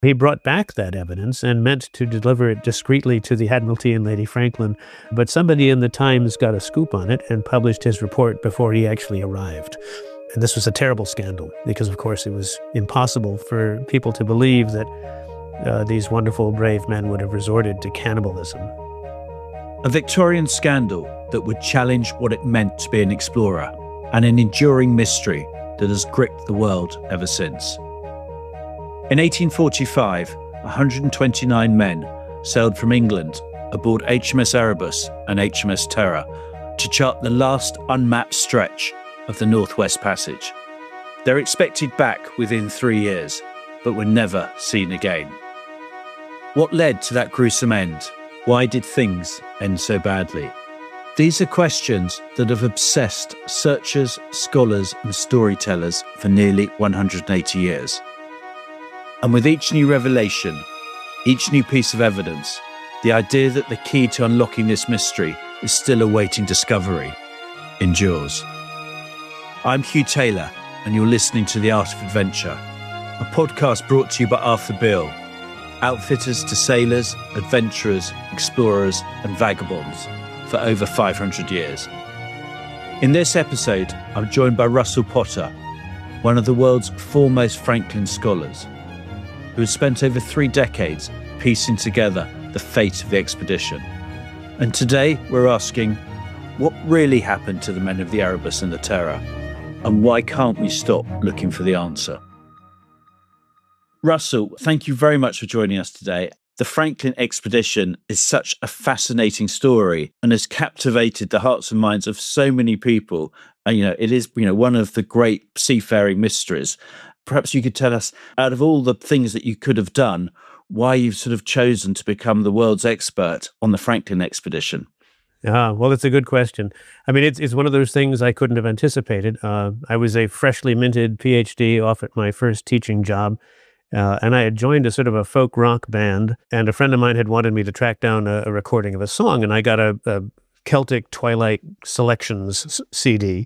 He brought back that evidence and meant to deliver it discreetly to the Admiralty and Lady Franklin, but somebody in the Times got a scoop on it and published his report before he actually arrived. And this was a terrible scandal because, of course, it was impossible for people to believe that these wonderful, brave men would have resorted to cannibalism. A Victorian scandal that would challenge what it meant to be an explorer, and an enduring mystery that has gripped the world ever since. In 1845, 129 men sailed from England aboard HMS Erebus and HMS Terror to chart the last unmapped stretch of the Northwest Passage. They're expected back within 3 years, but were never seen again. What led to that gruesome end? Why did things end so badly? These are questions that have obsessed searchers, scholars, and storytellers for nearly 180 years. And with each new revelation, each new piece of evidence, the idea that the key to unlocking this mystery is still awaiting discovery endures. I'm Hugh Taylor, and you're listening to The Art of Adventure, a podcast brought to you by Arthur Beale, outfitters to sailors, adventurers, explorers, and vagabonds for over 500 years. In this episode, I'm joined by Russell Potter, one of the world's foremost Franklin scholars, who has spent over 3 decades piecing together the fate of the expedition. And today we're asking, what really happened to the men of the Erebus and the Terror? And why can't we stop looking for the answer? Russell, thank you very much for joining us today. The Franklin expedition is such a fascinating story and has captivated the hearts and minds of so many people. And, it is, one of the great seafaring mysteries. Perhaps you could tell us, out of all the things that you could have done, why you've sort of chosen to become the world's expert on the Franklin expedition. Well, it's a good question. I mean, it's one of those things I couldn't have anticipated. I was a freshly minted PhD off at my first teaching job, and I had joined a sort of a folk rock band, and a friend of mine had wanted me to track down a recording of a song, and I got a Celtic Twilight Selections CD.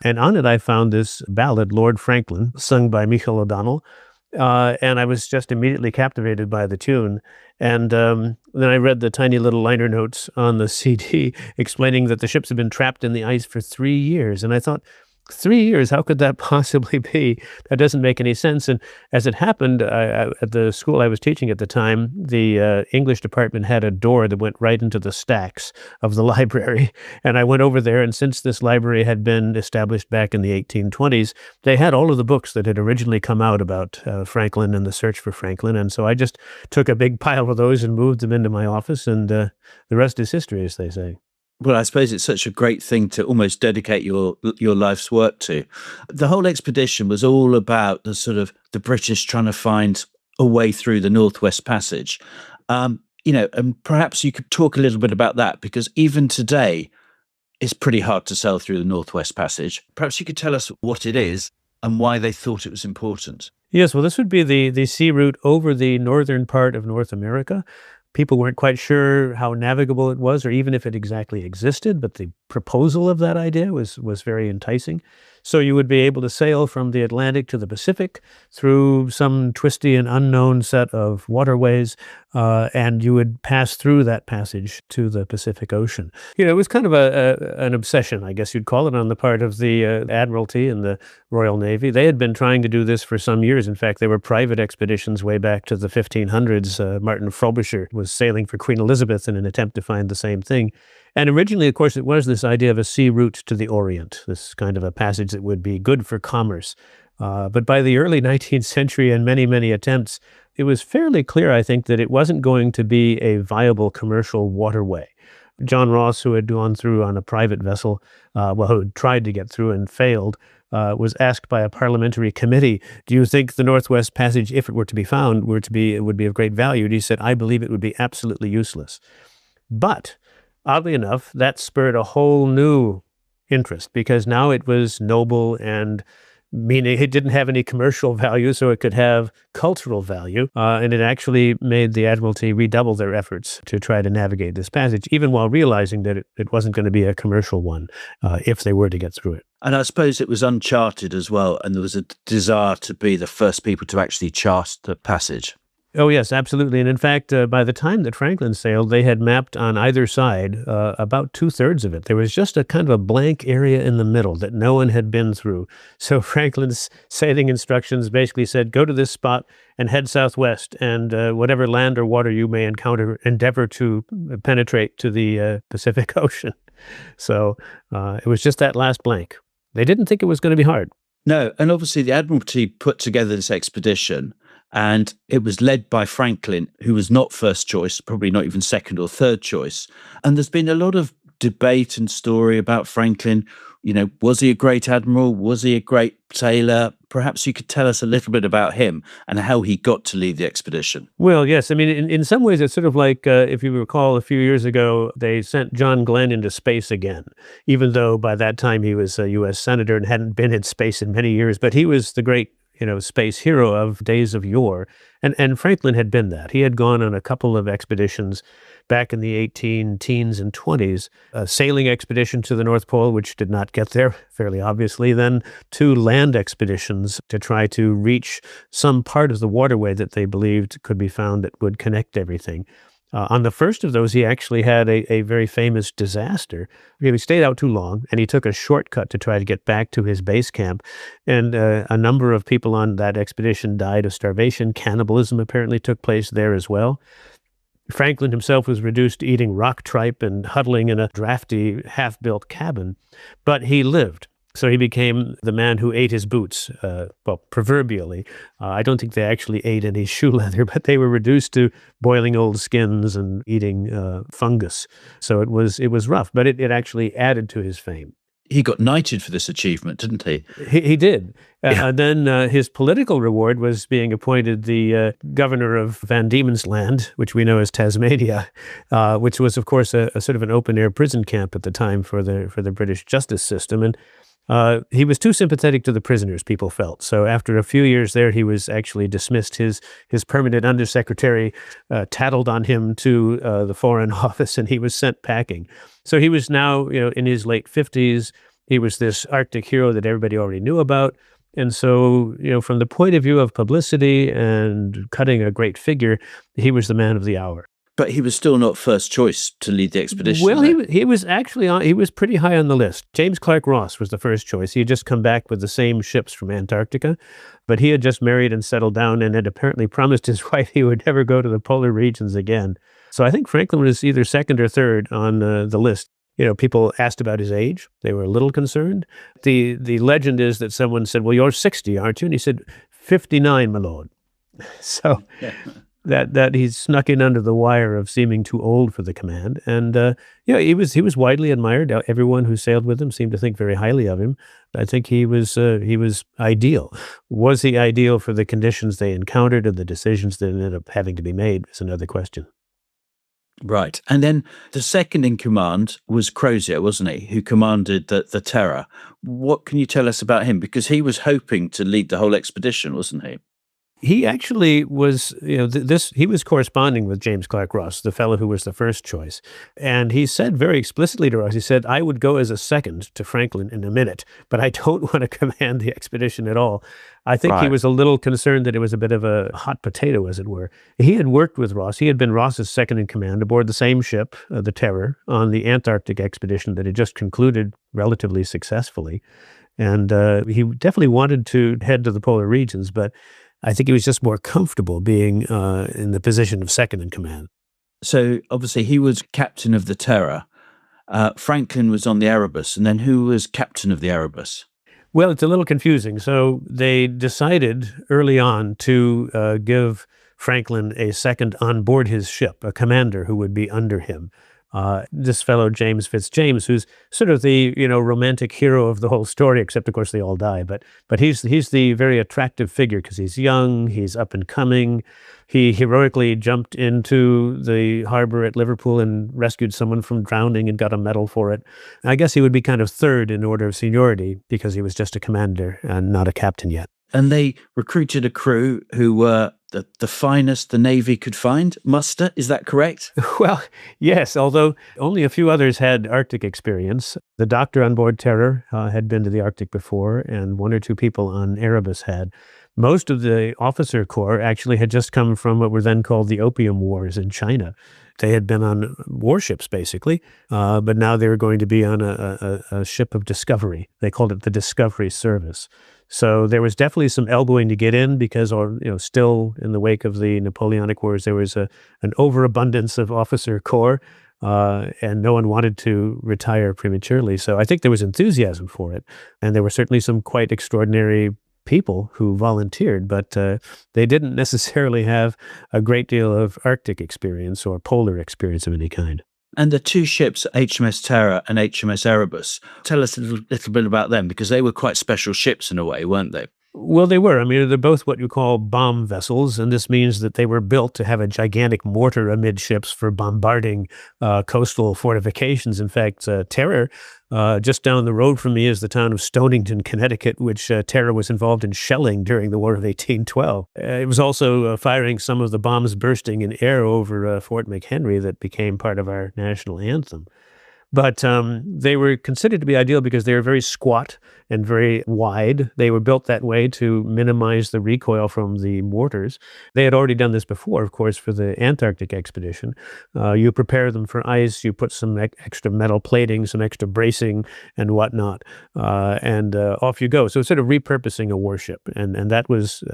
And on it, I found this ballad, Lord Franklin, sung by Michael O'Donnell. And I was just immediately captivated by the tune. And then I read the tiny little liner notes on the CD explaining that the ships had been trapped in the ice for 3 years. And I thought, 3 years, how could that possibly be? That doesn't make any sense. And as it happened, at the school I was teaching at the time, the English department had a door that went right into the stacks of the library. And I went over there, and since this library had been established back in the 1820s, they had all of the books that had originally come out about Franklin and the search for Franklin. And so I just took a big pile of those and moved them into my office, and the rest is history, as they say. Well, I suppose it's such a great thing to almost dedicate your life's work to. The whole expedition was all about the British trying to find a way through the Northwest Passage. And perhaps you could talk a little bit about that, because even today, it's pretty hard to sail through the Northwest Passage. Perhaps you could tell us what it is and why they thought it was important. Yes, well, this would be the sea route over the northern part of North America. People weren't quite sure how navigable it was, or even if it exactly existed, but the proposal of that idea was very enticing. So you would be able to sail from the Atlantic to the Pacific through some twisty and unknown set of waterways, and you would pass through that passage to the Pacific Ocean. It was kind of an obsession, I guess you'd call it, on the part of the Admiralty and the Royal Navy. They had been trying to do this for some years. In fact, there were private expeditions way back to the 1500s. Martin Frobisher was sailing for Queen Elizabeth in an attempt to find the same thing. And originally, of course, it was this idea of a sea route to the Orient, this kind of a passage that would be good for commerce. But by the early 19th century and many, many attempts, it was fairly clear, I think, that it wasn't going to be a viable commercial waterway. John Ross, who had gone through on a private vessel, who had tried to get through and failed, was asked by a parliamentary committee, do you think the Northwest Passage, if it were to be found, would be of great value? And he said, I believe it would be absolutely useless. But oddly enough, that spurred a whole new interest, because now it was noble, and meaning it didn't have any commercial value, so it could have cultural value. And it actually made the Admiralty redouble their efforts to try to navigate this passage, even while realizing that it wasn't going to be a commercial one if they were to get through it. And I suppose it was uncharted as well, and there was a desire to be the first people to actually chart the passage. Oh, yes, absolutely. And in fact, by the time that Franklin sailed, they had mapped on either side about two-thirds of it. There was just a kind of a blank area in the middle that no one had been through. So Franklin's sailing instructions basically said, go to this spot and head southwest, and whatever land or water you may encounter, endeavor to penetrate to the Pacific Ocean. So it was just that last blank. They didn't think it was going to be hard. No, and obviously the Admiralty put together this expedition, and it was led by Franklin, who was not first choice, probably not even second or third choice. And there's been a lot of debate and story about Franklin. You know, was he a great admiral? Was he a great sailor? Perhaps you could tell us a little bit about him and how he got to lead the expedition. Well, yes. I mean, in some ways, it's sort of like, if you recall, a few years ago, they sent John Glenn into space again, even though by that time he was a U.S. senator and hadn't been in space in many years. But he was the great, space hero of days of yore. And Franklin had been that. He had gone on a couple of expeditions back in the 18 teens and 20s, a sailing expedition to the North Pole, which did not get there, fairly obviously, then two land expeditions to try to reach some part of the waterway that they believed could be found that would connect everything. On the first of those, he actually had a very famous disaster. He stayed out too long, and he took a shortcut to try to get back to his base camp. And a number of people on that expedition died of starvation. Cannibalism apparently took place there as well. Franklin himself was reduced to eating rock tripe and huddling in a drafty, half-built cabin, but he lived. So he became the man who ate his boots, proverbially. I don't think they actually ate any shoe leather, but they were reduced to boiling old skins and eating fungus. So it was rough, but it actually added to his fame. He got knighted for this achievement, didn't he? He did. Yeah. Then his political reward was being appointed the governor of Van Diemen's Land, which we know as Tasmania, which was, of course, a sort of an open-air prison camp at the time for the British justice system. And he was too sympathetic to the prisoners, people felt. So after a few years there, he was actually dismissed. His permanent undersecretary tattled on him to the Foreign Office, and he was sent packing. So he was now, in his late 50s. He was this Arctic hero that everybody already knew about. And so, from the point of view of publicity and cutting a great figure, he was the man of the hour. But he was still not first choice to lead the expedition. Well, he was actually he was pretty high on the list. James Clark Ross was the first choice. He had just come back with the same ships from Antarctica, but he had just married and settled down and had apparently promised his wife he would never go to the polar regions again. So I think Franklin was either second or third on the list. People asked about his age. They were a little concerned. The legend is that someone said, "Well, you're 60, aren't you?" And he said, 59, my lord. So that he snuck in under the wire of seeming too old for the command. And he was widely admired. Everyone who sailed with him seemed to think very highly of him. I think he was ideal. Was he ideal for the conditions they encountered and the decisions that ended up having to be made is another question. Right. And then the second in command was Crozier, wasn't he, who commanded the Terror. What can you tell us about him? Because he was hoping to lead the whole expedition, wasn't he? He actually was, he was corresponding with James Clark Ross, the fellow who was the first choice. And he said very explicitly to Ross, he said, I would go as a second to Franklin in a minute, but I don't want to command the expedition at all. I think he was a little concerned that it was a bit of a hot potato, as it were. He had worked with Ross. He had been Ross's second in command aboard the same ship, the Terror, on the Antarctic expedition that had just concluded relatively successfully. And he definitely wanted to head to the polar regions, but I think he was just more comfortable being in the position of second in command. So obviously he was captain of the Terror. Franklin was on the Erebus. And then who was captain of the Erebus? Well, it's a little confusing. So they decided early on to give Franklin a second on board his ship, a commander who would be under him. This fellow, James Fitzjames, who's sort of the, romantic hero of the whole story, except of course they all die. But he's the very attractive figure because he's young, he's up and coming. He heroically jumped into the harbor at Liverpool and rescued someone from drowning and got a medal for it. I guess he would be kind of third in order of seniority because he was just a commander and not a captain yet. And they recruited a crew who were the finest the Navy could muster. Is that correct? Well, yes, although only a few others had Arctic experience. The doctor on board Terror had been to the Arctic before, and one or two people on Erebus had. Most of the officer corps actually had just come from what were then called the Opium Wars in China. They had been on warships, basically, but now they were going to be on a ship of discovery. They called it the Discovery Service. So there was definitely some elbowing to get in because, still in the wake of the Napoleonic Wars, there was an overabundance of officer corps, and no one wanted to retire prematurely. So I think there was enthusiasm for it, and there were certainly some quite extraordinary people who volunteered, but they didn't necessarily have a great deal of Arctic experience or polar experience of any kind. And the two ships, HMS Terror and HMS Erebus, tell us a little bit about them, because they were quite special ships in a way, weren't they? Well, they were. I mean, they're both what you call bomb vessels, and this means that they were built to have a gigantic mortar amidships for bombarding coastal fortifications. In fact, Terror, just down the road from me is the town of Stonington, Connecticut, which Terror was involved in shelling during the War of 1812. It was also firing some of the bombs bursting in air over Fort McHenry that became part of our national anthem. But they were considered to be ideal because they were very squat and very wide. They were built that way to minimize the recoil from the mortars. They had already done this before, of course, for the Antarctic expedition. You prepare them for ice, you put some extra metal plating, some extra bracing and whatnot, and off you go. So it's sort of repurposing a warship. And that was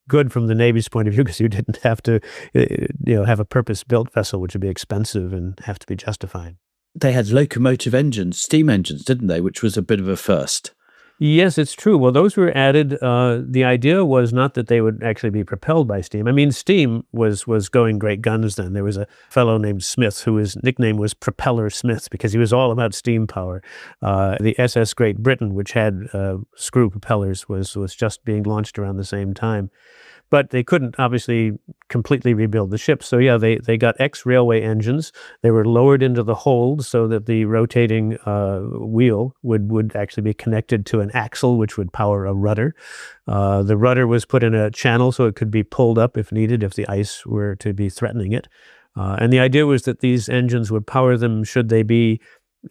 good from the Navy's point of view because you didn't have to have a purpose-built vessel, which would be expensive and have to be justified. They had locomotive engines, steam engines, didn't they? Which was a bit of a first. Yes, it's true. Well, those were added. The idea was not that they would actually be propelled by steam. I mean, steam was going great guns then. There was a fellow named Smith whose nickname was Propeller Smith because he was all about steam power. The SS Great Britain, which had screw propellers, was just being launched around the same time. But they couldn't obviously completely rebuild the ship. So yeah, they got ex-railway engines. They were lowered into the hold so that the rotating wheel would actually be connected to an axle, which would power a rudder. The rudder was put in a channel so it could be pulled up if needed, if the ice were to be threatening it. And the idea was that these engines would power them should they be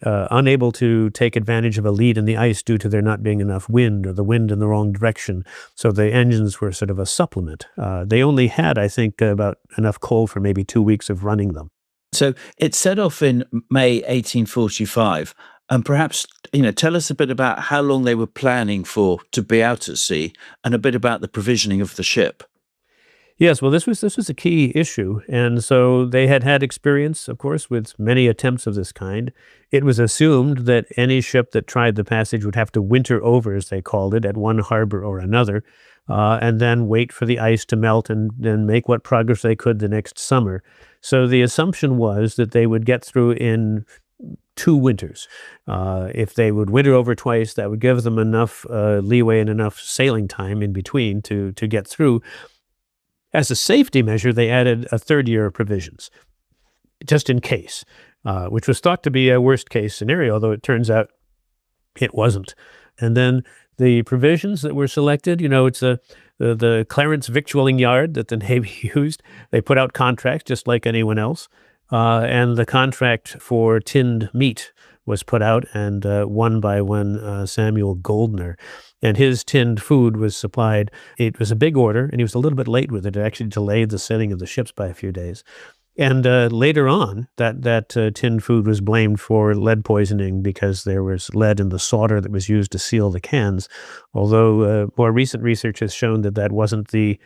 unable to take advantage of a lead in the ice due to there not being enough wind or the wind in the wrong direction. So the engines were sort of a supplement. They only had, I think, about enough coal for maybe 2 weeks of running them. So it set off in May 1845. And perhaps, tell us a bit about how long they were planning for to be out at sea and a bit about the provisioning of the ship. Yes, well, this was a key issue. And so they had experience, of course, with many attempts of this kind. It was assumed that any ship that tried the passage would have to winter over, as they called it, at one harbor or another, and then wait for the ice to melt and then make what progress they could the next summer. So the assumption was that they would get through in 2 winters. If they would winter over twice, that would give them enough leeway and enough sailing time in between to get through. As a safety measure, they added a 3rd year of provisions, just in case, which was thought to be a worst-case scenario, although it turns out it wasn't. And then the provisions that were selected, it's the Clarence Victualling Yard that the Navy used. They put out contracts just like anyone else, and the contract for tinned meat was put out and won by one Samuel Goldner. And his tinned food was supplied. It was a big order, and he was a little bit late with it. It actually delayed the sailing of the ships by a few days. And later on, that tinned food was blamed for lead poisoning because there was lead in the solder that was used to seal the cans, although more recent research has shown that wasn't the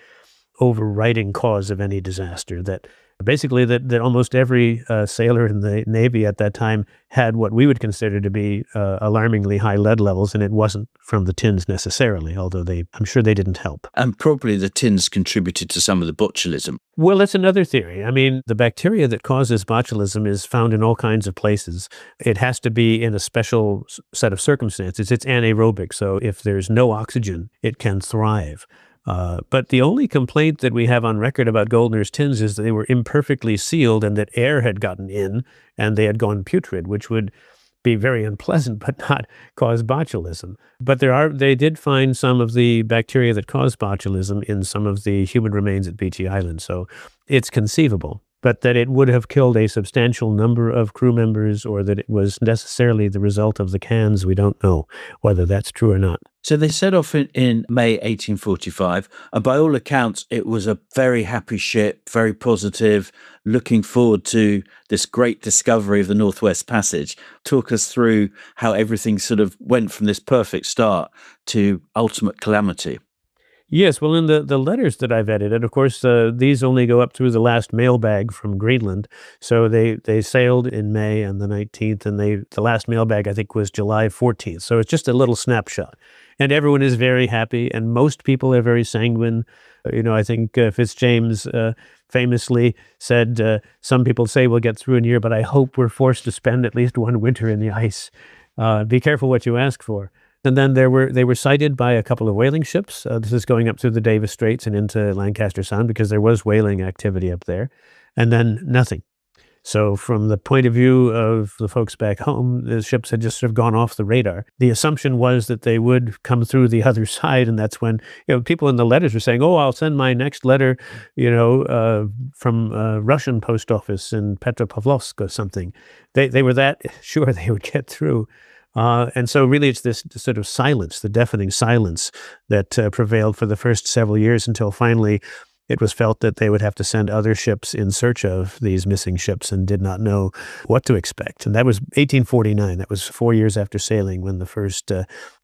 overriding cause of any disaster, that basically that almost every sailor in the Navy at that time had what we would consider to be alarmingly high lead levels, and it wasn't from the tins necessarily, although I'm sure they didn't help. And probably the tins contributed to some of the botulism. Well, that's another theory. I mean, the bacteria that causes botulism is found in all kinds of places. It has to be in a special set of circumstances. It's anaerobic, so if there's no oxygen, it can thrive. But the only complaint that we have on record about Goldner's tins is that they were imperfectly sealed and that air had gotten in and they had gone putrid, which would be very unpleasant but not cause botulism. But they did find some of the bacteria that cause botulism in some of the human remains at Beechey Island, so it's conceivable. but that it would have killed a substantial number of crew members or that it was necessarily the result of the cans. We don't know whether that's true or not. So they set off in May 1845, and by all accounts, it was a very happy ship, very positive, looking forward to this great discovery of the Northwest Passage. Talk us through how everything sort of went from this perfect start to ultimate calamity. Yes, well, in the letters that I've edited, of course, these only go up through the last mailbag from Greenland. So they sailed in May on the 19th, and the last mailbag, I think, was July 14th. So it's just a little snapshot. And everyone is very happy, and most people are very sanguine. I think Fitzjames famously said, some people say we'll get through in a year, but I hope we're forced to spend at least one winter in the ice. Be careful what you ask for. And then they were sighted by a couple of whaling ships. This is going up through the Davis Straits and into Lancaster Sound because there was whaling activity up there. And then nothing. So from the point of view of the folks back home, the ships had just sort of gone off the radar. The assumption was that they would come through the other side, and that's when people in the letters were saying, "Oh, I'll send my next letter, from Russian post office in Petropavlovsk or something." They were that sure they would get through. And so really it's this sort of silence, the deafening silence that prevailed for the first several years until finally it was felt that they would have to send other ships in search of these missing ships and did not know what to expect. And that was 1849. That was 4 years after sailing when the first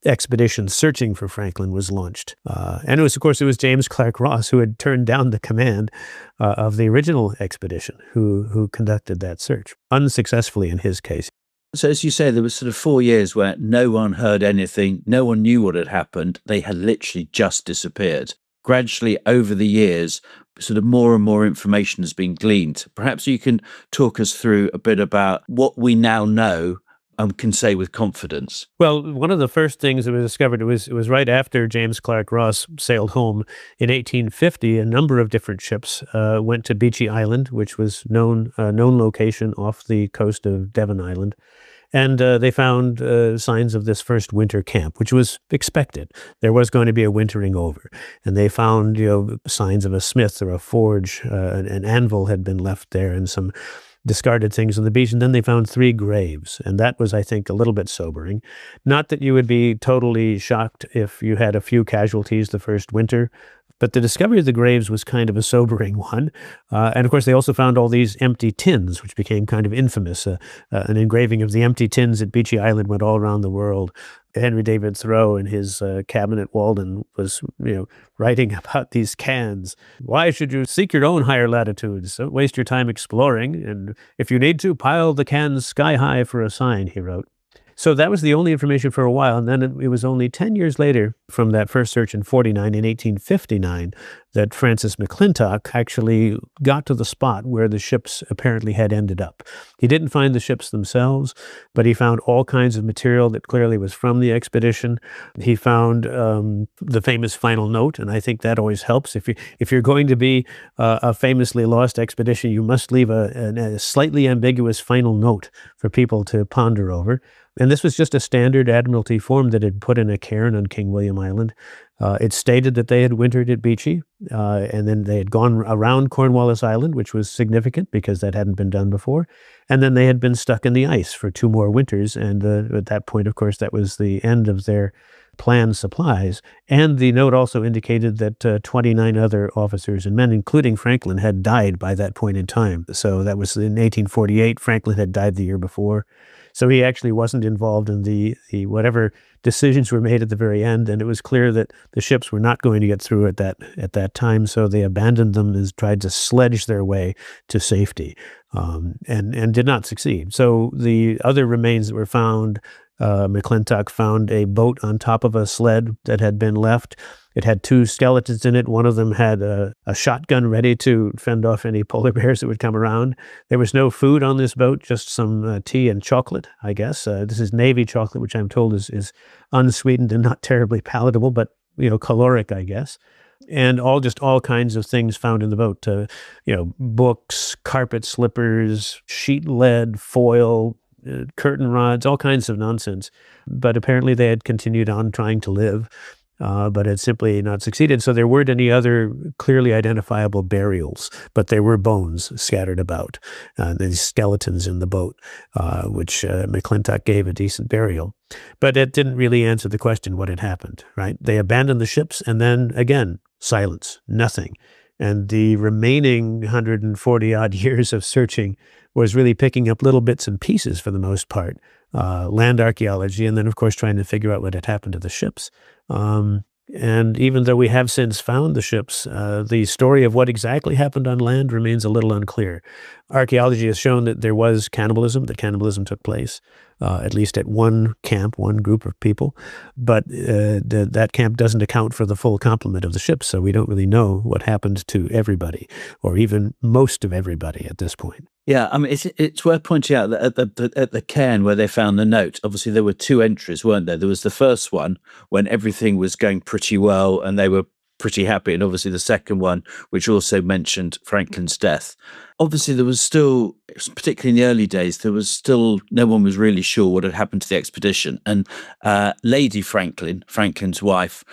expedition searching for Franklin was launched. And of course, it was James Clark Ross who had turned down the command of the original expedition who conducted that search, unsuccessfully in his case. So as you say, there was sort of 4 years where no one heard anything, no one knew what had happened. They had literally just disappeared. Gradually over the years, sort of more and more information has been gleaned. Perhaps you can talk us through a bit about what we now know and can say with confidence. Well, one of the first things that was discovered, it was right after James Clark Ross sailed home in 1850. A number of different ships went to Beechey Island, which was known location off the coast of Devon Island. And they found signs of this first winter camp, which was expected. There was going to be a wintering over. And they found, signs of a smith or a forge. An anvil had been left there and some discarded things on the beach. And then they found 3 graves. And that was, I think, a little bit sobering. Not that you would be totally shocked if you had a few casualties the first winter, but the discovery of the graves was kind of a sobering one. And of course, they also found all these empty tins, which became kind of infamous. An engraving of the empty tins at Beechey Island went all around the world. Henry David Thoreau in his cabin at Walden was, writing about these cans. Why should you seek your own higher latitudes? Don't waste your time exploring. And if you need to, pile the cans sky high for a sign, he wrote. So that was the only information for a while. And then it was only 10 years later from that first search in 1859, that Francis McClintock actually got to the spot where the ships apparently had ended up. He didn't find the ships themselves, but he found all kinds of material that clearly was from the expedition. He found the famous final note, and I think that always helps. If you're going to be a famously lost expedition, you must leave a slightly ambiguous final note for people to ponder over. And this was just a standard Admiralty form that had put in a cairn on King William Island. It stated that they had wintered at Beechey, and then they had gone around Cornwallis Island, which was significant because that hadn't been done before. And then they had been stuck in the ice for 2 more winters. And at that point, of course, that was the end of their planned supplies. And the note also indicated that 29 other officers and men, including Franklin, had died by that point in time. So that was in 1848. Franklin had died the year before. So he actually wasn't involved in the whatever decisions were made at the very end, and it was clear that the ships were not going to get through at that time. So they abandoned them and tried to sledge their way to safety, and did not succeed. So the other remains that were found, McClintock found a boat on top of a sled that had been left. It had 2 skeletons in it. One of them had a shotgun ready to fend off any polar bears that would come around. There was no food on this boat, just some tea and chocolate, I guess. This is Navy chocolate, which I'm told is unsweetened and not terribly palatable, but, caloric, I guess. And all kinds of things found in the boat, books, carpet slippers, sheet lead, foil, curtain rods, all kinds of nonsense. But apparently they had continued on trying to live. but had simply not succeeded. So there weren't any other clearly identifiable burials, but there were bones scattered about, these skeletons in the boat, which McClintock gave a decent burial. But it didn't really answer the question what had happened, right? They abandoned the ships, and then again, silence, nothing. And the remaining 140-odd years of searching was really picking up little bits and pieces for the most part, land archaeology, and then, of course, trying to figure out what had happened to the ships. And even though we have since found the ships, the story of what exactly happened on land remains a little unclear. Archaeology has shown that there was cannibalism, that cannibalism took place, at least at one camp, one group of people. But that camp doesn't account for the full complement of the ships, so we don't really know what happened to everybody, or even most of everybody at this point. Yeah, I mean, it's worth pointing out that at the cairn where they found the note, obviously there were two entries, weren't there? There was the first one when everything was going pretty well and they were pretty happy, and obviously the second one, which also mentioned Franklin's death. Obviously, there was still, particularly in the early days, there was still no one was really sure what had happened to the expedition, and Lady Franklin, Franklin's wife,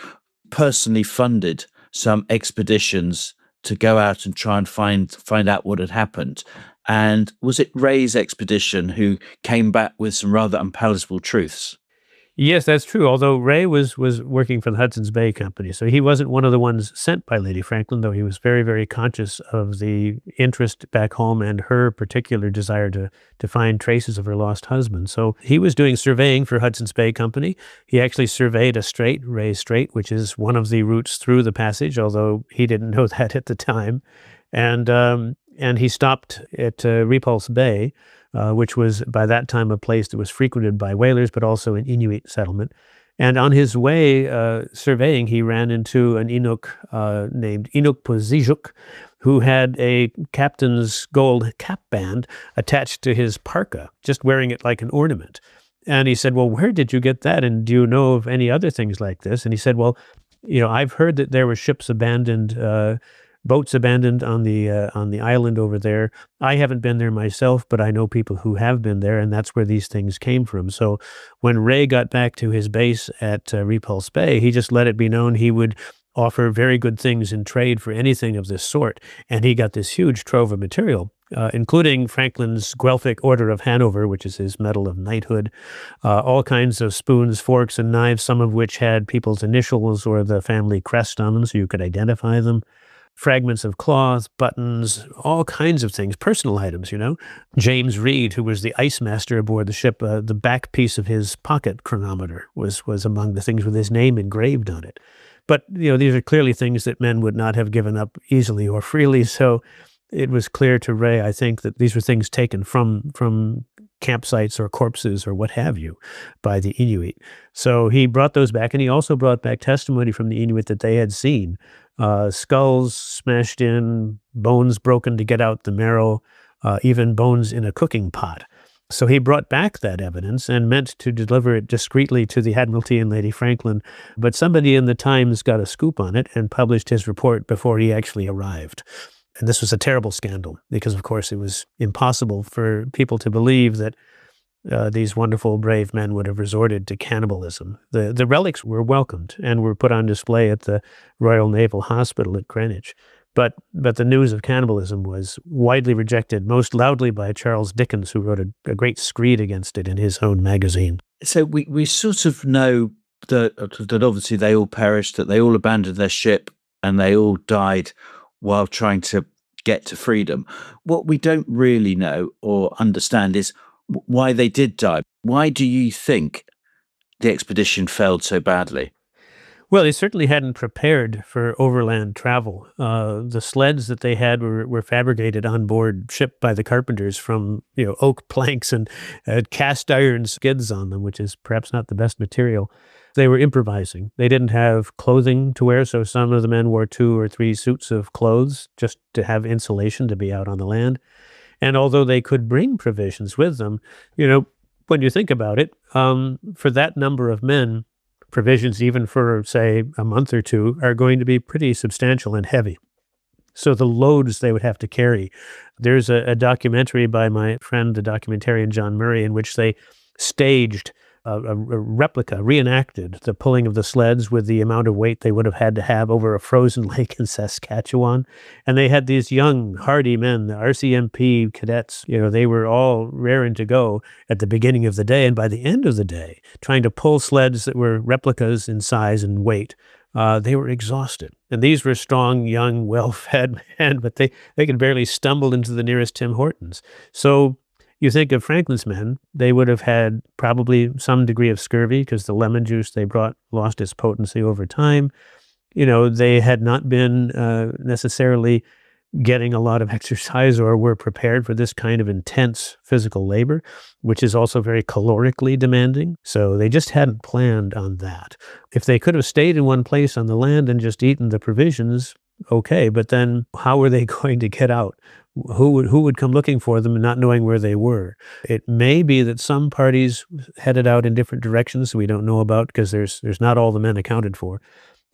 personally funded some expeditions to go out and try and find out what had happened. And was it Ray's expedition who came back with some rather unpalatable truths? Yes, that's true. Although Ray was working for the Hudson's Bay Company, so he wasn't one of the ones sent by Lady Franklin, though he was very, very conscious of the interest back home and her particular desire to find traces of her lost husband. So he was doing surveying for Hudson's Bay Company. He actually surveyed a strait, Ray Strait, which is one of the routes through the passage, although he didn't know that at the time. And he stopped at Repulse Bay, which was by that time a place that was frequented by whalers, but also an Inuit settlement. And on his way surveying, he ran into an Inuk named Inuk Pozijuk, who had a captain's gold cap band attached to his parka, just wearing it like an ornament. And he said, well, where did you get that? And do you know of any other things like this? And he said, well, I've heard that there were ships abandoned, boats abandoned on the island over there. I haven't been there myself, but I know people who have been there, and that's where these things came from. So when Ray got back to his base at Repulse Bay, he just let it be known he would offer very good things in trade for anything of this sort. And he got this huge trove of material, including Franklin's Guelphic Order of Hanover, which is his medal of knighthood, all kinds of spoons, forks, and knives, some of which had people's initials or the family crest on them so you could identify them. Fragments of cloth, buttons, all kinds of things, personal items, James Reed, who was the ice master aboard the ship, the back piece of his pocket chronometer was among the things with his name engraved on it. But, these are clearly things that men would not have given up easily or freely. So it was clear to Ray, I think, that these were things taken from campsites or corpses or what have you by the Inuit. So he brought those back, and he also brought back testimony from the Inuit that they had seen skulls smashed in, bones broken to get out the marrow, even bones in a cooking pot. So he brought back that evidence and meant to deliver it discreetly to the Admiralty and Lady Franklin, but somebody in the Times got a scoop on it and published his report before he actually arrived. And this was a terrible scandal because, of course, it was impossible for people to believe that these wonderful, brave men would have resorted to cannibalism. The relics were welcomed and were put on display at the Royal Naval Hospital at Greenwich. But the news of cannibalism was widely rejected, most loudly by Charles Dickens, who wrote a great screed against it in his own magazine. So we sort of know that obviously they all perished, that they all abandoned their ship, and they all died while trying to get to freedom. What we don't really know or understand is why they did die. Why do you think the expedition failed so badly? Well, they certainly hadn't prepared for overland travel. The sleds that they had were fabricated on board ship by the carpenters from oak planks and had cast iron skids on them, which is perhaps not the best material. They were improvising. They didn't have clothing to wear, so some of the men wore 2 or 3 suits of clothes just to have insulation to be out on the land. And although they could bring provisions with them, when you think about it, for that number of men, provisions even for, say, a month or two are going to be pretty substantial and heavy. So the loads they would have to carry. There's a documentary by my friend, the documentarian John Murray, in which they staged a replica, reenacted the pulling of the sleds with the amount of weight they would have had to have over a frozen lake in Saskatchewan. And they had these young, hardy men, the RCMP cadets, they were all raring to go at the beginning of the day. And by the end of the day, trying to pull sleds that were replicas in size and weight, they were exhausted. And these were strong, young, well-fed men, but they could barely stumble into the nearest Tim Hortons. So you think of Franklin's men, they would have had probably some degree of scurvy because the lemon juice they brought lost its potency over time. They had not been necessarily getting a lot of exercise or were prepared for this kind of intense physical labor, which is also very calorically demanding. So they just hadn't planned on that. If they could have stayed in one place on the land and just eaten the provisions, okay, but then how were they going to get out? Who would come looking for them and not knowing where they were? It may be that some parties headed out in different directions we don't know about because there's not all the men accounted for,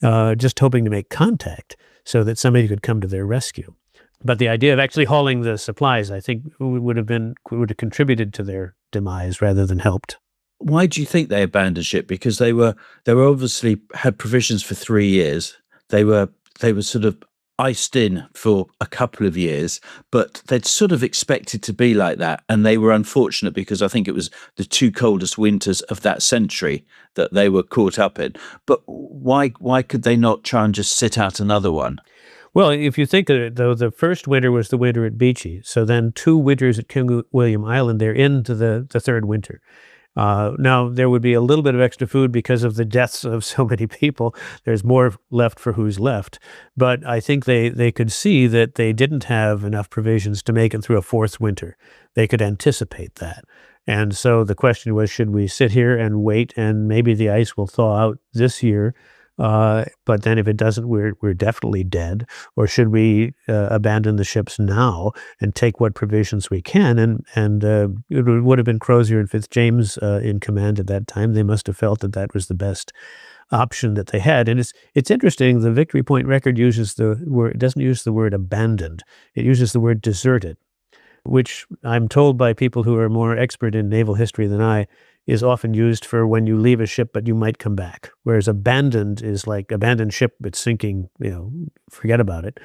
just hoping to make contact so that somebody could come to their rescue. But the idea of actually hauling the supplies, I think, would have contributed to their demise rather than helped. Why do you think they abandoned ship? Because they were obviously had provisions for 3 years. They were sort of iced in for a couple of years, but they'd sort of expected to be like that. And they were unfortunate because I think it was the 2 coldest winters of that century that they were caught up in. But why could they not try and just sit out another one? Well, if you think of it, though, the first winter was the winter at Beachy. So then 2 winters at King William Island, they're into the third winter. Now, there would be a little bit of extra food because of the deaths of so many people. There's more left for who's left. But I think they could see that they didn't have enough provisions to make it through a 4th winter. They could anticipate that. And so the question was, should we sit here and wait and maybe the ice will thaw out this year? But then if it doesn't, we're definitely dead. Or should we abandon the ships now and take what provisions we can? And it would have been Crozier and Fitzjames in command at that time. They must have felt that that was the best option that they had. And it's interesting. The Victory Point record uses it doesn't use the word abandoned. It uses the word deserted, which I'm told by people who are more expert in naval history than I is often used for when you leave a ship, but you might come back. Whereas abandoned is like abandoned ship, it's sinking, forget about it.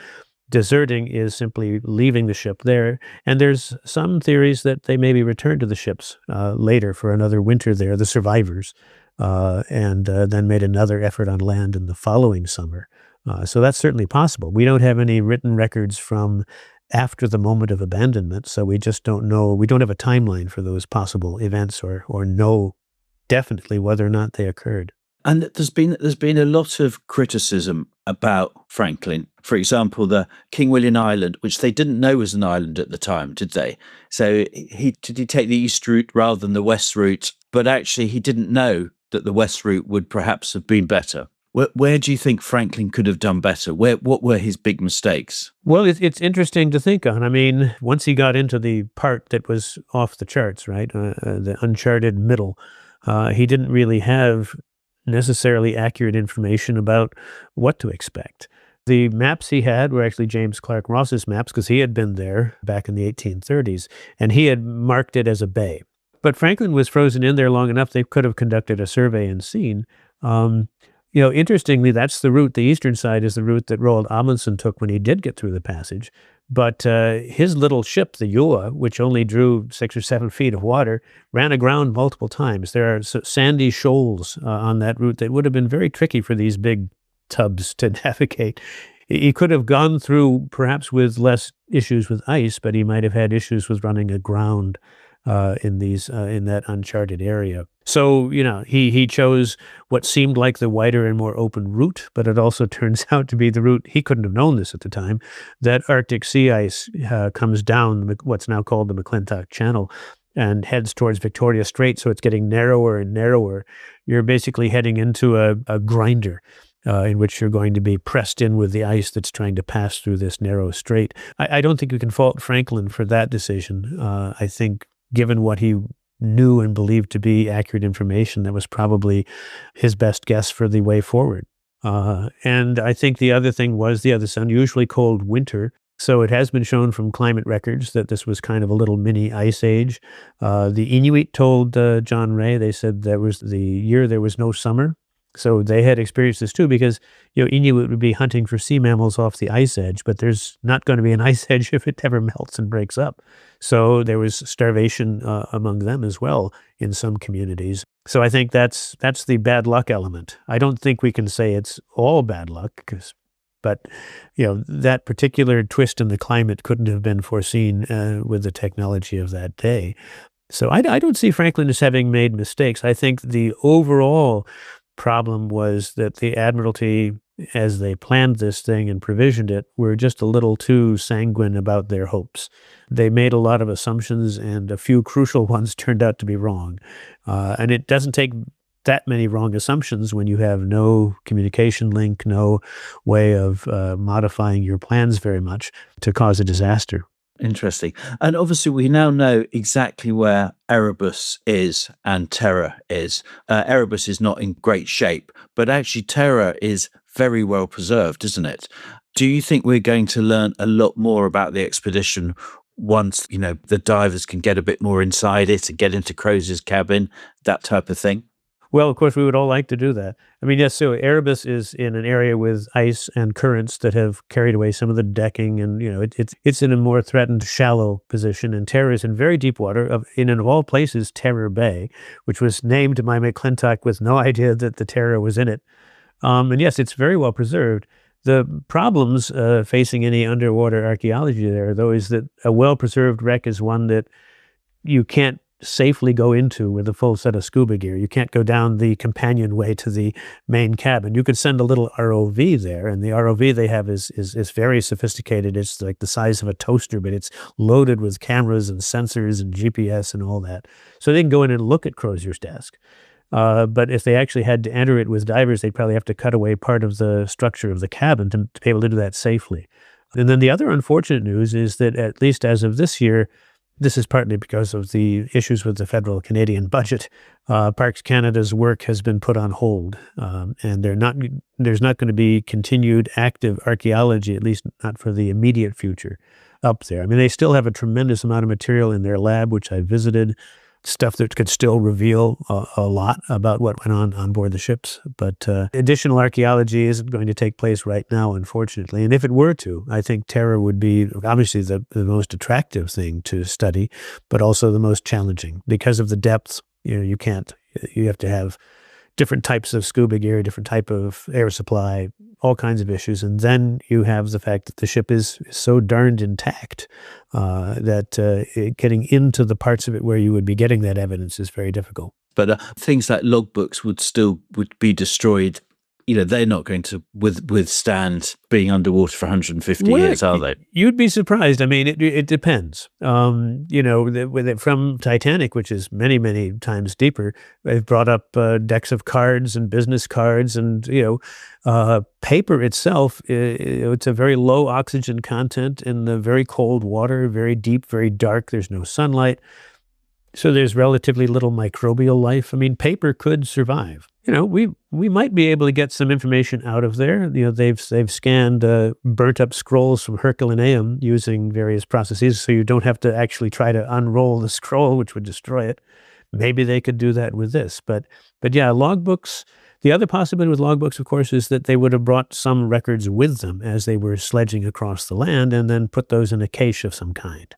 Deserting is simply leaving the ship there. And there's some theories that they maybe returned to the ships later for another winter there, the survivors, and then made another effort on land in the following summer. So that's certainly possible. We don't have any written records from after the moment of abandonment, so we just don't know. We don't have a timeline for those possible events or know definitely whether or not they occurred. And there's been a lot of criticism about Franklin. For example, the King William Island, which they didn't know was an island at the time, did they? So did he take the east route rather than the west route? But actually, he didn't know that the west route would perhaps have been better. Where do you think Franklin could have done better? What were his big mistakes? Well, it's interesting to think on. I mean, once he got into the part that was off the charts, right, the uncharted middle, he didn't really have necessarily accurate information about what to expect. The maps he had were actually James Clark Ross's maps because he had been there back in the 1830s, and he had marked it as a bay. But Franklin was frozen in there long enough they could have conducted a survey and seen. Interestingly, that's the route. The eastern side is the route that Roald Amundsen took when he did get through the passage. But his little ship, the Ua, which only drew 6 or 7 feet of water, ran aground multiple times. There are sandy shoals on that route that would have been very tricky for these big tubs to navigate. He could have gone through perhaps with less issues with ice, but he might have had issues with running aground in that uncharted area. So, he chose what seemed like the wider and more open route, but it also turns out to be the route, he couldn't have known this at the time, that Arctic sea ice comes down what's now called the McClintock Channel and heads towards Victoria Strait, so it's getting narrower and narrower. You're basically heading into a grinder in which you're going to be pressed in with the ice that's trying to pass through this narrow strait. I don't think you can fault Franklin for that decision. I think given what he knew and believed to be accurate information, that was probably his best guess for the way forward. And I think the other thing was this unusually cold winter So it has been shown from climate records that this was kind of a little mini ice age. The Inuit told John Ray, they said that was the year there was no summer. So they had experienced this too, because Inuit would be hunting for sea mammals off the ice edge, but there's not going to be an ice edge if it ever melts and breaks up. So there was starvation among them as well in some communities. So I think that's the bad luck element. I don't think we can say it's all bad luck, but that particular twist in the climate couldn't have been foreseen with the technology of that day. So I don't see Franklin as having made mistakes. I think the overall problem was that the Admiralty, as they planned this thing and provisioned it, were just a little too sanguine about their hopes. They made a lot of assumptions, and a few crucial ones turned out to be wrong. And it doesn't take that many wrong assumptions when you have no communication link, no way of modifying your plans very much to cause a disaster. Interesting. And obviously, we now know exactly where Erebus is and Terror is. Erebus is not in great shape, but actually Terror is very well preserved, isn't it? Do you think we're going to learn a lot more about the expedition once, the divers can get a bit more inside it and get into Crozier's cabin, that type of thing? Well, of course, we would all like to do that. I mean, yes, so Erebus is in an area with ice and currents that have carried away some of the decking, and, it's in a more threatened, shallow position, and Terror is in very deep water, of all places, Terror Bay, which was named by McClintock with no idea that the Terror was in it. And yes, it's very well preserved. The problems facing any underwater archaeology there, though, is that a well-preserved wreck is one that you can't safely go into with a full set of scuba gear. You can't go down the companionway to the main cabin. You could send a little ROV there, and the ROV they have is very sophisticated. It's like the size of a toaster, but it's loaded with cameras and sensors and GPS and all that. So they can go in and look at Crozier's desk. But if they actually had to enter it with divers, they'd probably have to cut away part of the structure of the cabin to be able to do that safely. And then the other unfortunate news is that, at least as of this year, this is partly because of the issues with the federal Canadian budget. Parks Canada's work has been put on hold, and there's not going to be continued active archaeology, at least not for the immediate future, up there. I mean, they still have a tremendous amount of material in their lab, which I visited, stuff that could still reveal a lot about what went on board the ships. But additional archaeology isn't going to take place right now, unfortunately. And if it were to, I think Terror would be obviously the most attractive thing to study, but also the most challenging because of the depth. You have to have different types of scuba gear, different type of air supply, all kinds of issues. And then you have the fact that the ship is so darned intact that getting into the parts of it where you would be getting that evidence is very difficult. But things like logbooks would be destroyed. They're not going to withstand being underwater for 150 years, are they? You'd be surprised. I mean, it depends. From Titanic, which is many, many times deeper, they've brought up decks of cards and business cards, and paper itself. It's a very low oxygen content in the very cold water, very deep, very dark. There's no sunlight. So there's relatively little microbial life. I mean, paper could survive. We might be able to get some information out of there. They've scanned burnt up scrolls from Herculaneum using various processes, so you don't have to actually try to unroll the scroll, which would destroy it. Maybe they could do that with this. But yeah, logbooks. The other possibility with logbooks, of course, is that they would have brought some records with them as they were sledging across the land, and then put those in a cache of some kind.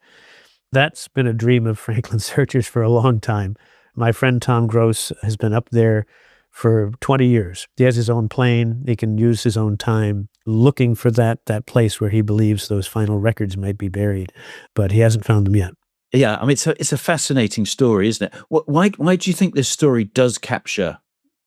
That's been a dream of Franklin searchers for a long time. My friend Tom Gross has been up there for 20 years. He has his own plane. He can use his own time looking for that place where he believes those final records might be buried, but he hasn't found them yet. Yeah, I mean, it's a fascinating story, isn't it? Why do you think this story does capture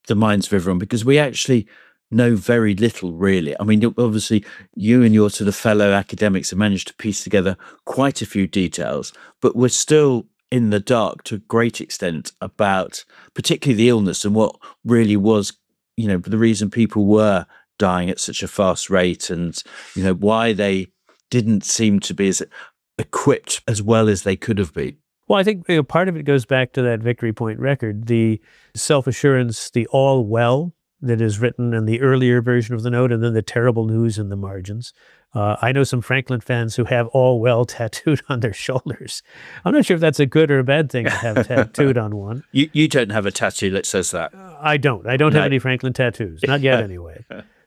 the minds of everyone? Because we actually know very little, really. I mean, obviously, you and your sort of fellow academics have managed to piece together quite a few details, but we're still in the dark to a great extent about particularly the illness and what really was, the reason people were dying at such a fast rate, and, why they didn't seem to be as equipped as well as they could have been. Well, I think part of it goes back to that Victory Point record, the self-assurance, the all well. that is written in the earlier version of the note, and then the terrible news in the margins. I know some Franklin fans who have all well tattooed on their shoulders. I'm not sure if that's a good or a bad thing to have tattooed on one. You don't have a tattoo that says that. I don't. I don't have any Franklin tattoos. Not yet, anyway.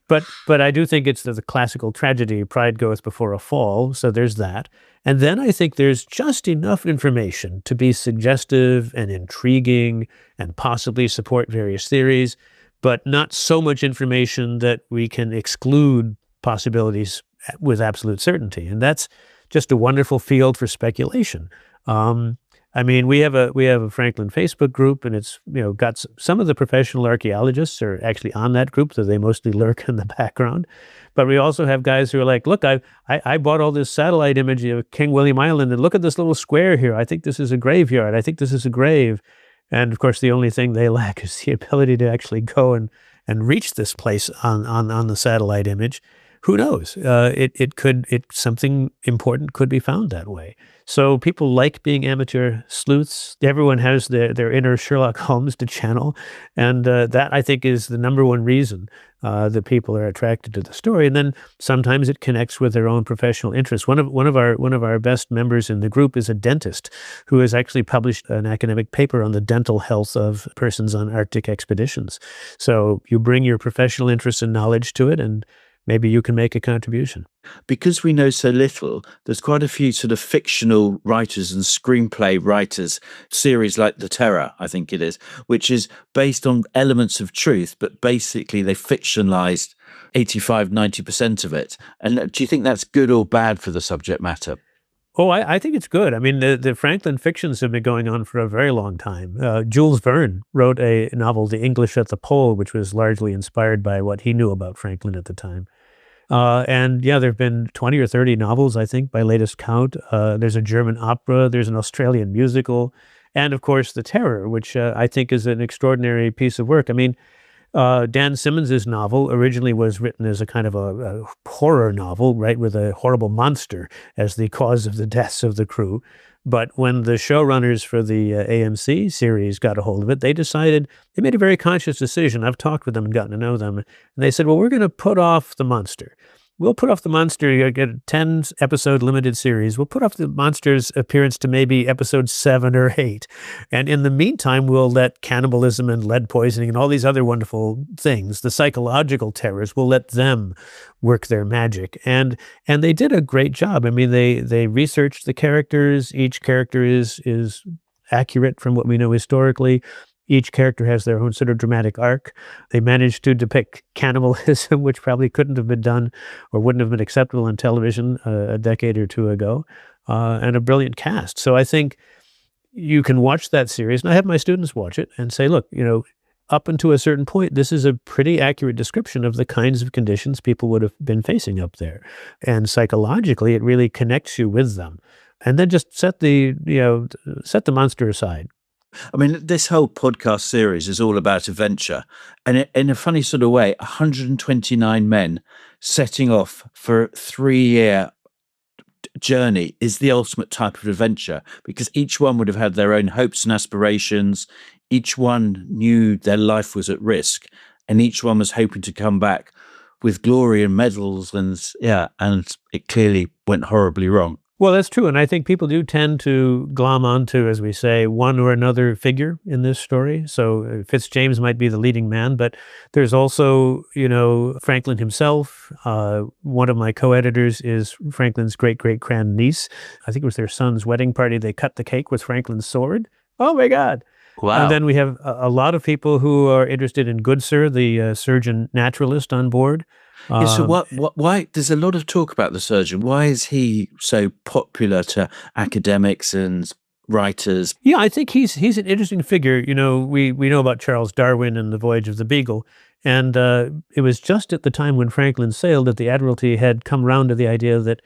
But I do think it's the classical tragedy, pride goeth before a fall, so there's that. And then I think there's just enough information to be suggestive and intriguing and possibly support various theories, but not so much information that we can exclude possibilities with absolute certainty. And that's just a wonderful field for speculation. I mean, we have a Franklin Facebook group, and it's got some of the professional archaeologists are actually on that group, though they mostly lurk in the background. But we also have guys who are like, look, I bought all this satellite image of King William Island, and look at this little square here. I think this is a graveyard. I think this is a grave. And of course, the only thing they lack is the ability to actually go and reach this place on the satellite image. Who knows? Something important could be found that way. So people like being amateur sleuths. Everyone has their inner Sherlock Holmes to channel. And that, I think, is the number one reason that people are attracted to the story. And then sometimes it connects with their own professional interests. One of our best members in the group is a dentist who has actually published an academic paper on the dental health of persons on Arctic expeditions. So you bring your professional interests and knowledge to it, and maybe you can make a contribution. Because we know so little, there's quite a few sort of fictional writers and screenplay writers, series like The Terror, I think it is, which is based on elements of truth, but basically they fictionalized 85-90% of it. And do you think that's good or bad for the subject matter? Oh, I think it's good. I mean, the Franklin fictions have been going on for a very long time. Jules Verne wrote a novel, The English at the Pole, which was largely inspired by what he knew about Franklin at the time. And yeah, there have been 20 or 30 novels, I think, by latest count. There's a German opera, there's an Australian musical, and of course, The Terror, which I think is an extraordinary piece of work. I mean, Dan Simmons's novel originally was written as a kind of a horror novel, right, with a horrible monster as the cause of the deaths of the crew. But when the showrunners for the AMC series got a hold of it, they made a very conscious decision. I've talked with them and gotten to know them. And they said, well, we're going to put off the monster. We'll put off the monster. You get a 10-episode limited series. We'll put off the monster's appearance to maybe episode 7 or 8. And in the meantime, we'll let cannibalism and lead poisoning and all these other wonderful things, the psychological terrors, we'll let them work their magic. And they did a great job. I mean, they researched the characters. Each character is accurate from what we know historically. Each character has their own sort of dramatic arc. They managed to depict cannibalism, which probably couldn't have been done or wouldn't have been acceptable on television a decade or two ago, and a brilliant cast. So I think you can watch that series, and I have my students watch it and say, look, up until a certain point, this is a pretty accurate description of the kinds of conditions people would have been facing up there. And psychologically, it really connects you with them. And then just set the monster aside. I mean, this whole podcast series is all about adventure. And in a funny sort of way, 129 men setting off for a 3-year journey is the ultimate type of adventure, because each one would have had their own hopes and aspirations. Each one knew their life was at risk, and each one was hoping to come back with glory and medals. And it clearly went horribly wrong. Well, that's true. And I think people do tend to glom onto, as we say, one or another figure in this story. So Fitzjames might be the leading man, but there's also, Franklin himself. One of my co-editors is Franklin's great-great-grandniece. I think it was their son's wedding party. They cut the cake with Franklin's sword. Oh, my God. Wow. And then we have a lot of people who are interested in Goodsir, the surgeon naturalist on board. Yeah, so why, there's a lot of talk about the surgeon. Why is he so popular to academics and writers? Yeah, I think he's an interesting figure. We know about Charles Darwin and the Voyage of the Beagle. And it was just at the time when Franklin sailed that the Admiralty had come round to the idea that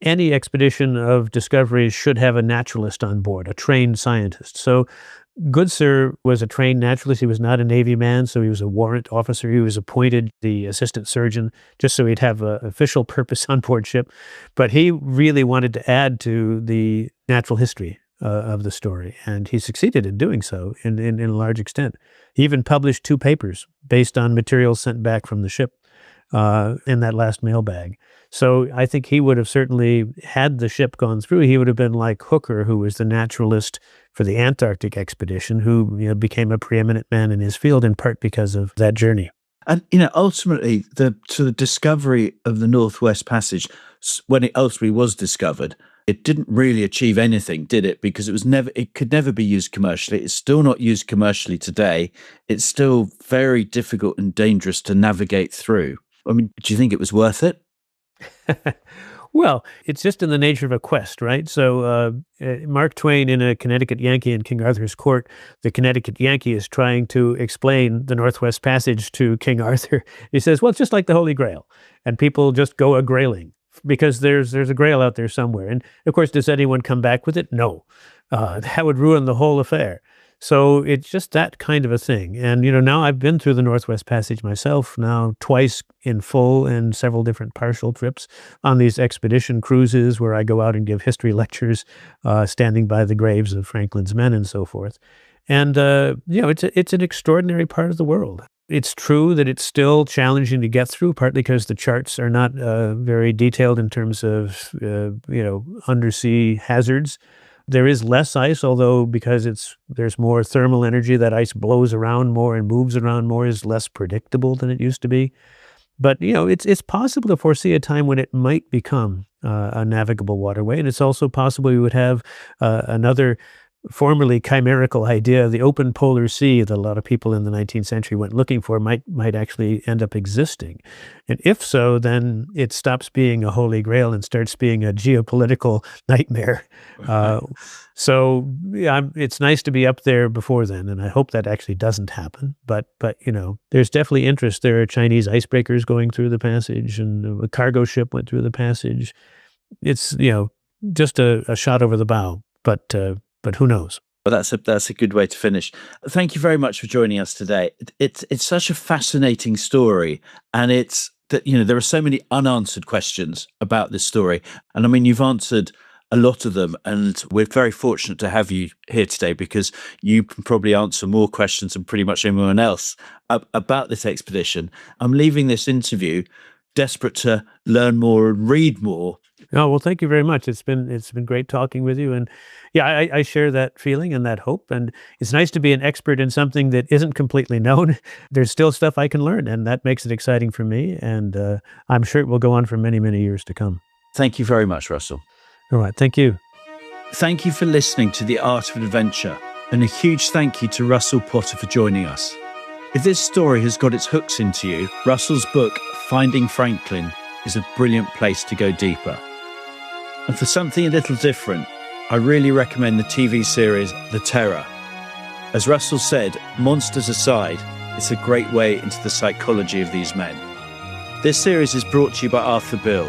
any expedition of discovery should have a naturalist on board, a trained scientist. So Goodsir was a trained naturalist. He was not a Navy man, so he was a warrant officer. He was appointed the assistant surgeon just so he'd have an official purpose on board ship. But he really wanted to add to the natural history of the story, and he succeeded in doing so in a large extent. He even published 2 papers based on materials sent back from the ship in that last mailbag. So I think he would have certainly, had the ship gone through, he would have been like Hooker, who was the naturalist for the Antarctic expedition, who became a preeminent man in his field in part because of that journey. And, ultimately, the discovery of the Northwest Passage, when it ultimately was discovered, it didn't really achieve anything, did it? Because it could never be used commercially. It's still not used commercially today. It's still very difficult and dangerous to navigate through. I mean, do you think it was worth it? Well, it's just in the nature of a quest, right? So Mark Twain in A Connecticut Yankee in King Arthur's Court, the Connecticut Yankee is trying to explain the Northwest Passage to King Arthur. He says, well, it's just like the Holy Grail, and people just go a-grailing because there's a grail out there somewhere. And of course, does anyone come back with it? No. That would ruin the whole affair. So it's just that kind of a thing. And, now I've been through the Northwest Passage myself, now twice in full and several different partial trips on these expedition cruises where I go out and give history lectures, standing by the graves of Franklin's men and so forth. And, it's an extraordinary part of the world. It's true that it's still challenging to get through, partly because the charts are not very detailed in terms of, undersea hazards. There is less ice, although because there's more thermal energy, that ice blows around more and moves around more, is less predictable than it used to be. But, it's possible to foresee a time when it might become a navigable waterway. And it's also possible we would have another formerly chimerical idea, the open polar sea that a lot of people in the 19th century went looking for, might actually end up existing. And if so, then it stops being a holy grail and starts being a geopolitical nightmare. So it's nice to be up there before then, and I hope that actually doesn't happen. But there's definitely interest. There are Chinese icebreakers going through the passage, and a cargo ship went through the passage. It's just a shot over the bow, but who knows? Well, that's a good way to finish. Thank you very much for joining us today. It's such a fascinating story, and it's that there are so many unanswered questions about this story. And I mean, you've answered a lot of them, and we're very fortunate to have you here today because you can probably answer more questions than pretty much anyone else about this expedition. I'm leaving this interview desperate to learn more and read more. Oh, well, thank you very much. It's been great talking with you. And yeah, I share that feeling and that hope. And it's nice to be an expert in something that isn't completely known. There's still stuff I can learn, and that makes it exciting for me. And I'm sure it will go on for many, many years to come. Thank you very much, Russell. All right. Thank you. Thank you for listening to The Art of Adventure, and a huge thank you to Russell Potter for joining us. If this story has got its hooks into you, Russell's book, Finding Franklin, is a brilliant place to go deeper. And for something a little different, I really recommend the TV series The Terror. As Russell said, monsters aside, it's a great way into the psychology of these men. This series is brought to you by Arthur Bill.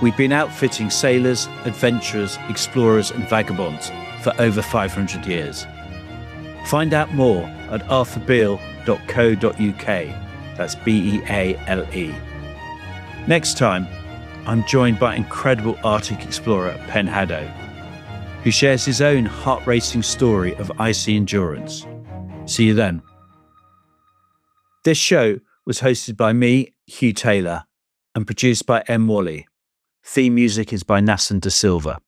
We've been outfitting sailors, adventurers, explorers and vagabonds for over 500 years. Find out more at arthurbeale.co.uk. That's Beale. Next time, I'm joined by incredible Arctic explorer Pen Haddow, who shares his own heart-racing story of icy endurance. See you then. This show was hosted by me, Hugh Taylor, and produced by M. Wally. Theme music is by Nassan De Silva.